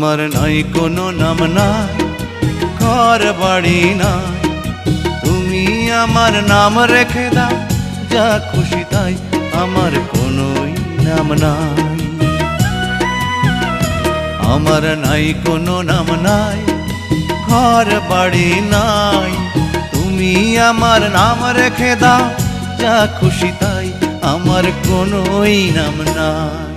আমার নাই কোনো নাম নাই, ঘর বাড়ি নাই, তুমি আমার নাম রেখে দাও যা খুশি তাই, আমার কোনোই নাম নাই। আমার নাই কোনো নাম নাই, ঘর বাড়ি নাই, তুমি আমার নাম রেখে দাও যা খুশি তাই, আমার কোনোই নাম নাই।